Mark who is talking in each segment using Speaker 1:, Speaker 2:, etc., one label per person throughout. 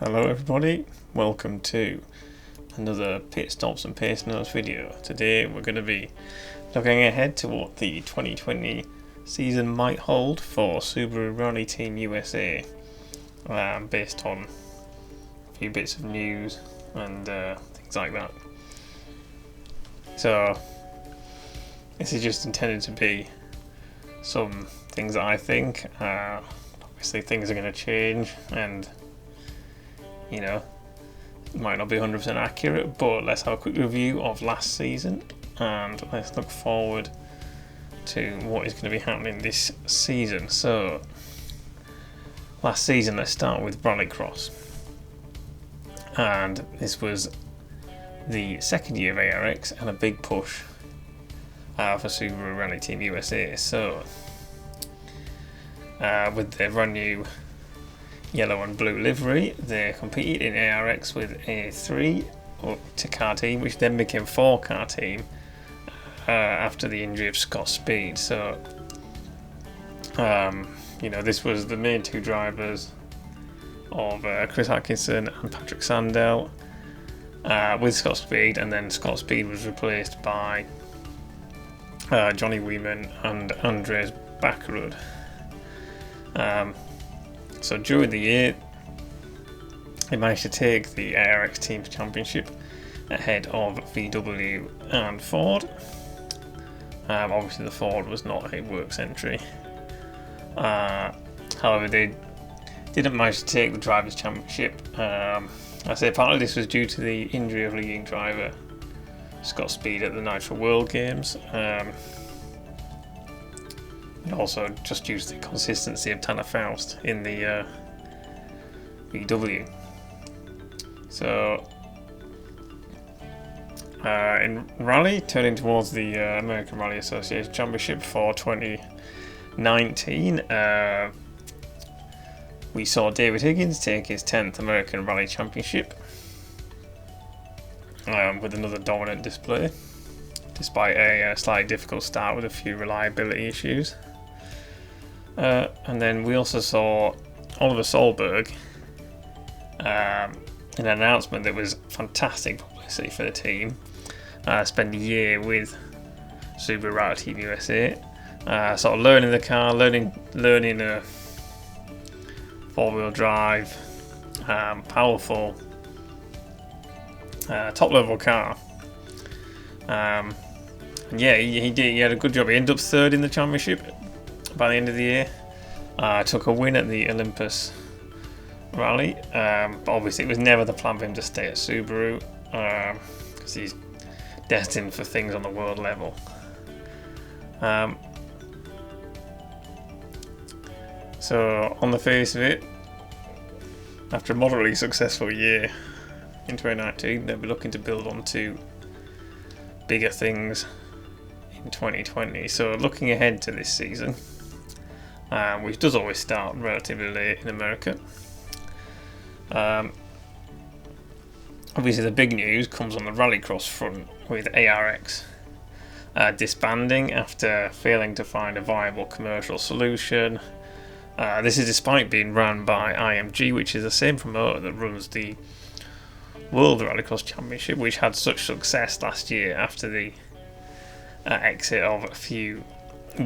Speaker 1: Hello everybody, welcome to another Pit Stops and Pace Notes video. Today we're going to be looking ahead to what the 2020 season might hold for Subaru Rally Team USA, based on a few bits of news and things like that. So this is just intended to be some things that I think. Obviously things are going to change and you know, it might not be 100% accurate, but let's have a quick review of last season and let's look forward to what is going to be happening this season. So, last season, let's start with Rallycross, and this was the second year of ARX and a big push for Subaru Rally Team USA. So, with their brand new yellow and blue livery, they competed in ARX with a 3-car team, which then became 4-car team after the injury of Scott Speed. So, this was the main two drivers of Chris Atkinson and Patrick Sandell with Scott Speed, and then Scott Speed was replaced by Johnny Wieman and Andres Backerud. So during the year, they managed to take the ARX Teams Championship ahead of VW and Ford. Obviously the Ford was not a works entry. However, they didn't manage to take the Drivers' Championship. I say partly this was due to the injury of leading driver Scott Speed at the Nitro World Games. And also just due to the consistency of Tanner Faust in the VW. So in Rally, turning towards the American Rally Association Championship for 2019, we saw David Higgins take his 10th American Rally Championship with another dominant display, despite a slightly difficult start with a few reliability issues. And then we also saw Oliver Solberg in an announcement that was fantastic publicity for the team. Spend a year with Subaru Rally Team USA, sort of learning the car, learning a four-wheel drive, powerful, top-level car. And yeah, he did. He had a good job. He ended up third in the championship by the end of the year. Took a win at the Olympus Rally, but obviously it was never the plan for him to stay at Subaru, because he's destined for things on the world level. So on the face of it, after a moderately successful year in 2019, they'll be looking to build on to bigger things in 2020. So looking ahead to this season, which does always start relatively late in America. Obviously the big news comes on the Rallycross front, with ARX disbanding after failing to find a viable commercial solution. This is despite being run by IMG, which is the same promoter that runs the World Rallycross Championship, which had such success last year after the exit of a few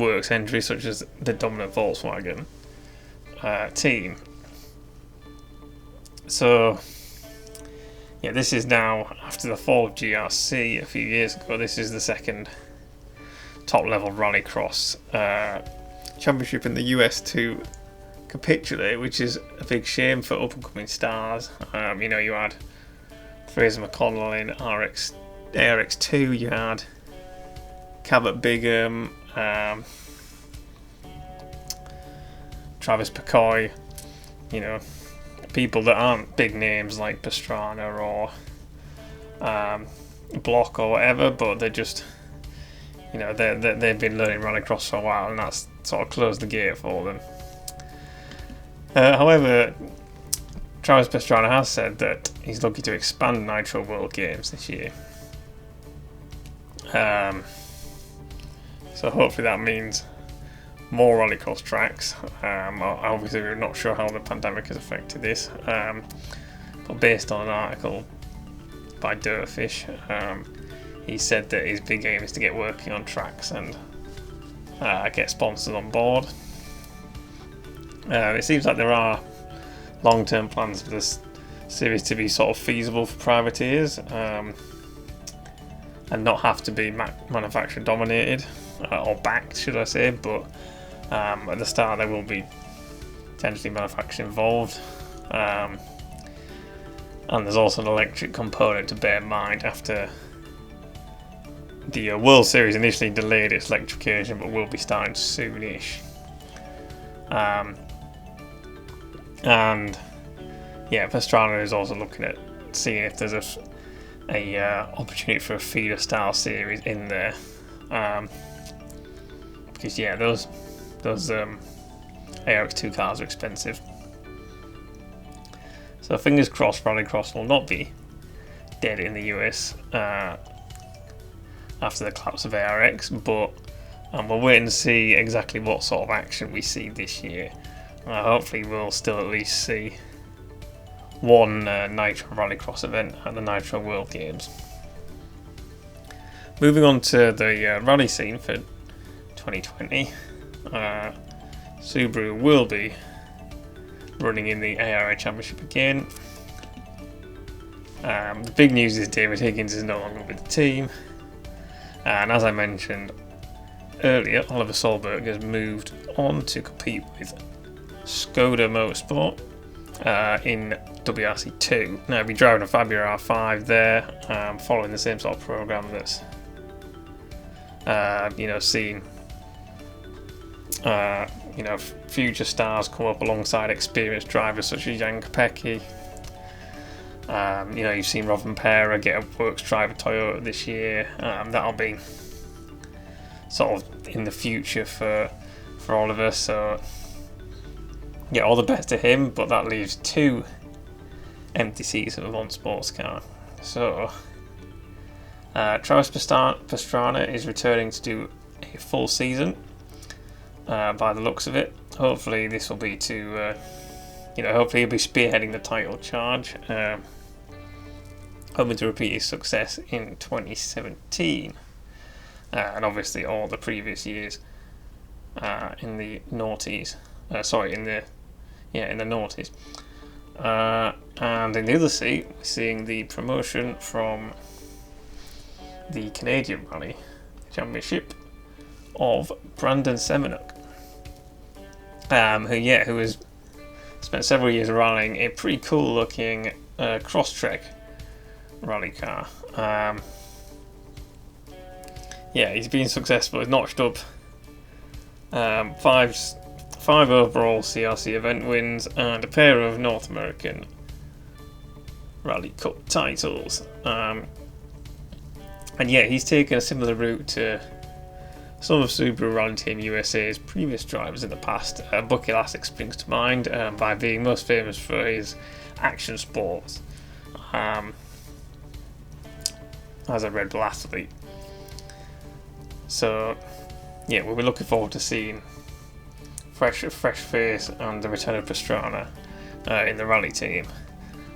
Speaker 1: works entries such as the dominant Volkswagen team. So yeah, this is now, after the fall of GRC a few years ago, this is the second top level Rallycross championship in the US to capitulate, which is a big shame for up and coming stars. You had Fraser McConnell in ARX2, you had Cabot Bigham, Travis Pacoy, people that aren't big names like Pastrana or Block or whatever, but they're just, they've been learning Rallycross for a while, and that's sort of closed the gate for them. However, Travis Pastrana has said that he's looking to expand Nitro World Games this year. So hopefully that means more Rallycross tracks. Obviously we're not sure how the pandemic has affected this. but based on an article by Dirtfish, he said that his big aim is to get working on tracks and get sponsors on board. It seems like there are long-term plans for this series to be sort of feasible for privateers, and not have to be manufacturer dominated, or backed, should I say, but at the start there will be potentially manufacturing involved, and there's also an electric component to bear in mind after the World Series initially delayed its electrification, but will be starting soonish. And yeah, Pastrana is also looking at seeing if there's a opportunity for a feeder style series in there, because yeah, those ARX2 cars are expensive. So fingers crossed Rallycross will not be dead in the US after the collapse of ARX, but we'll wait and see exactly what sort of action we see this year. Hopefully we'll still at least see one Nitro Rallycross event at the Nitro World Games. Moving on to the rally scene for 2020, Subaru will be running in the ARA Championship again. The big news is David Higgins is no longer with the team, and as I mentioned earlier, Oliver Solberg has moved on to compete with Skoda Motorsport in WRC2. Now, he'll be driving a Fabia R5 there, following the same sort of program that's seen future stars come up alongside experienced drivers such as Jan Kopecky. You've seen Robin Pera get a works driver Toyota this year. That'll be sort of in the future for Oliver. So yeah, all the best to him. But that leaves 2 empty seats at Vermont Sportscar. So Travis Pastrana is returning to do a full season. By the looks of it, hopefully this will be to, hopefully he'll be spearheading the title charge, hoping to repeat his success in 2017, and obviously all the previous years in the noughties. In the noughties. And in the other seat, we're seeing the promotion from the Canadian Rally Championship of Brandon Semenuk, who has spent several years rallying a pretty cool looking Crosstrek rally car. He's been successful. He's notched up 5 overall CRC event wins and a pair of North American Rally Cup titles. He's taken a similar route to some of Subaru Rally Team USA's previous drivers in the past. Bucky Lasek springs to mind by being most famous for his action sports as a Red Bull athlete. So we'll be looking forward to seeing fresh face and the return of Pastrana in the rally team.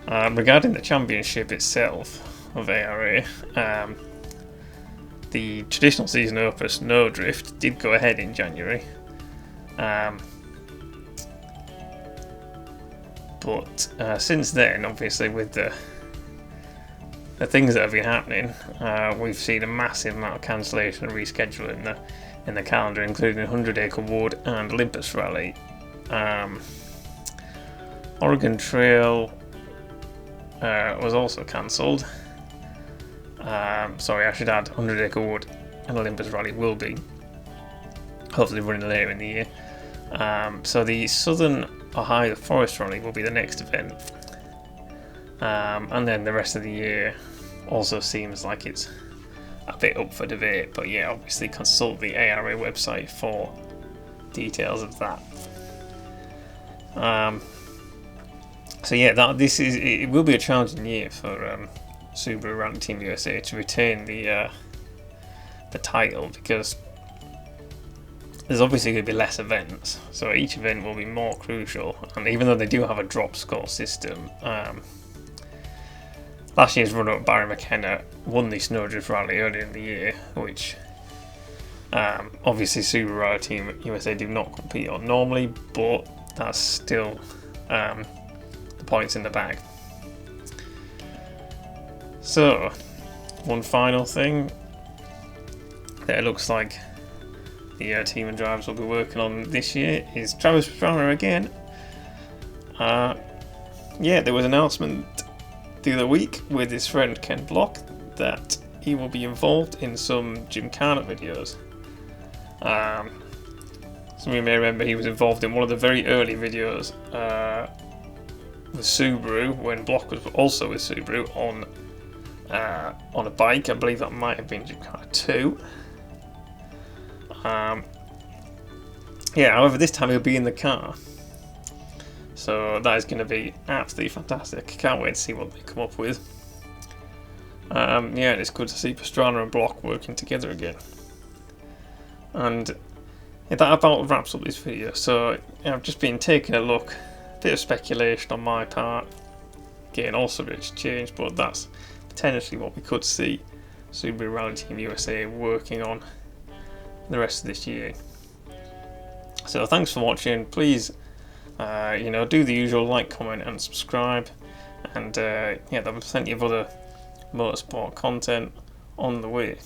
Speaker 1: Regarding the championship itself of ARA, the traditional season opener Sno Drift did go ahead in January, but since then, obviously with the things that have been happening, we've seen a massive amount of cancellation and rescheduling in the calendar, including 100 Acre Wood and Olympus Rally. Oregon Trail was also cancelled. I should add 100 Acre Wood and Olympus Rally will be hopefully running later in the year. So the Southern Ohio Forest Rally will be the next event. And then the rest of the year also seems like it's a bit up for debate, but obviously consult the ARA website for details of that. It will be a challenging year for Subaru Rally Team USA to retain the title, because there's obviously going to be less events, so each event will be more crucial. And even though they do have a drop score system, Last year's runner-up Barry McKenna won the Sno Drift Rally earlier in the year, which obviously Subaru Rally Team USA do not compete on normally, but that's still the points in the bag. So, one final thing that it looks like the team and drivers will be working on this year is Travis Pastrana again. Yeah, there was an announcement the other week with his friend Ken Block that he will be involved in some Gymkhana videos. Some of you may remember he was involved in one of the very early videos with Subaru when Block was also with Subaru on a bike. I believe that might have been Gymkhana 2. Yeah, however, this time he'll be in the car. So that is going to be absolutely fantastic. Can't wait to see what they come up with. Yeah, it's good to see Pastrana and Block working together again. And that about wraps up this video. So I've just been taking a look, a bit of speculation on my part. Again, all subject to change, but that's potentially what we could see Subaru Rally Team USA working on the rest of this year. So thanks for watching. Please, do the usual, like, comment, and subscribe. And yeah, there'll be plenty of other motorsport content on the way.